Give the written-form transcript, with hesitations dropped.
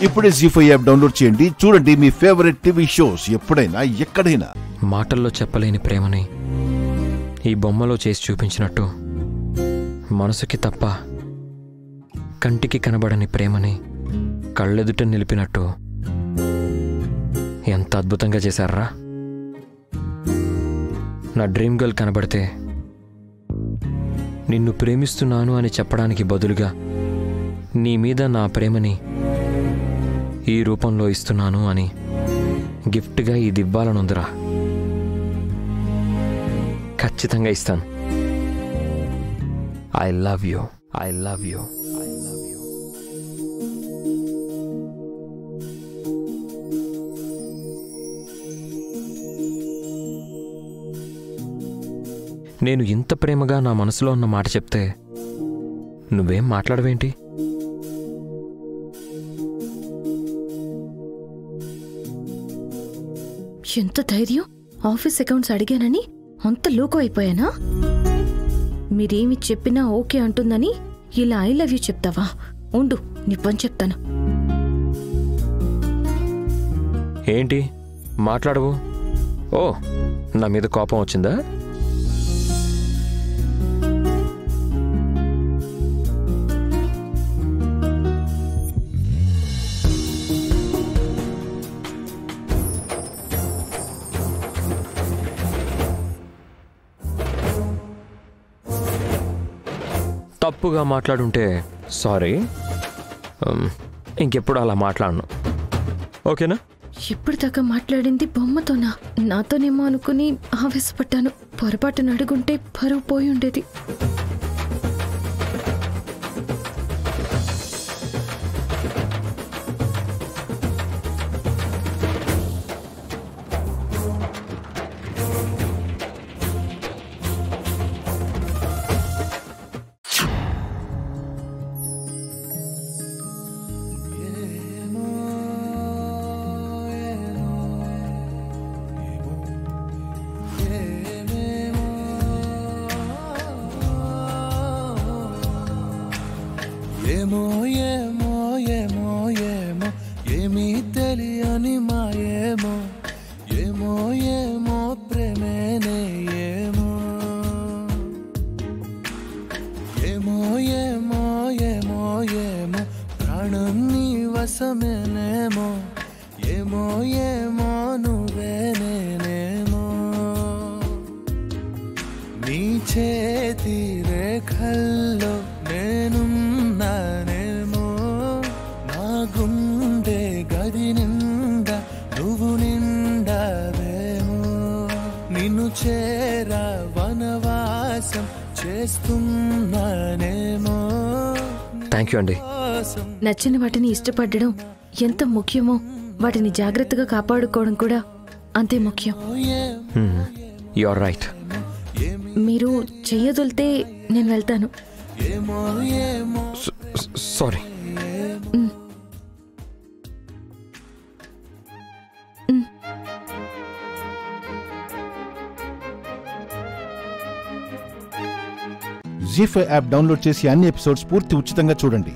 ఇప్పుడే జీ5 app download చేయండి. చూడండి మీ ఫేవరెట్ టీవీ షోస్ ఎప్పుడైనా ఎక్కడైనా. మాటల్లో చెప్పలేని ప్రేమని ఈ బొమ్మలో చేసి చూపించినట్టు, మనసుకి తప్ప కంటికి కనబడని ప్రేమని కళ్ళెదుట నిలిపినట్టు ఎంత అద్భుతంగా చేశారా. నా డ్రీమ్ గర్ల్ కనబడితే నిన్ను ప్రేమిస్తున్నాను అని చెప్పడానికి బదులుగా నీ మీద నా ప్రేమని ఈ రూపంలో ఇస్తున్నాను అని గిఫ్ట్గా ఇది ఇవ్వాలనుందిరా. ఖచ్చితంగా ఇస్తాను. I love you, I love you, I love you. నేను ఇంత ప్రేమగా నా మనసులో ఉన్న మాట చెప్తే నువ్వేం మాట్లాడవేంటి? ఎంత ధైర్యం! ఆఫీస్ అకౌంట్స్ అడిగానని అంత లోకో అయిపోయానా? మీరేమి చెప్పినా ఓకే అంటుందని ఇలా ఐ లవ్ యూ చెప్తావా? ఉండు, నీ పని చెప్తాను. ఏంటి మాట్లాడవు? ఓ, నా మీద కోపం వచ్చిందా? తప్పుగా మాట్లాడుంటే సారీ. ఇంకెప్పుడు అలా మాట్లాడను, ఓకేనా? ఇప్పటిదాకా మాట్లాడింది బొమ్మతోనా? నాతోనేమో అనుకుని ఆవేశపడ్డాను. పొరపాటును అడుగుంటే పరువు పోయి ఉండేది. ఏమో ఏమో ఏమో ఏమో ఏమీ తెలియని మాయేమో, ఏమో ఏమో ప్రేమేనే ఏమో, ఏమో ఏమో ఏమో ఏమో ప్రాణం నీ వశమేనేమో, ఏమో ఏమో నువ్వే నేనేమో, నీ చేతి రేఖల్లో నేనున్నానేమో, నా గుండె గది నిండా నువ్వు నిండావేమో, నిన్ను చేరా వనవాసం చేస్తున్నానేమో. థ్యాంక్ యూ అండి. నచ్చిన వాటిని ఇష్టపడడం ఎంత ముఖ్యమో వాటిని జాగ్రత్తగా కాపాడుకోవడం కూడా అంతే ముఖ్యం. You are right. మీరు చెయ్యదొలితే నేను వెళ్తాను. సారీ. జీ5 యాప్ డౌన్లోడ్ చేసి అన్ని ఎపిసోడ్స్ పూర్తి ఉచితంగా చూడండి.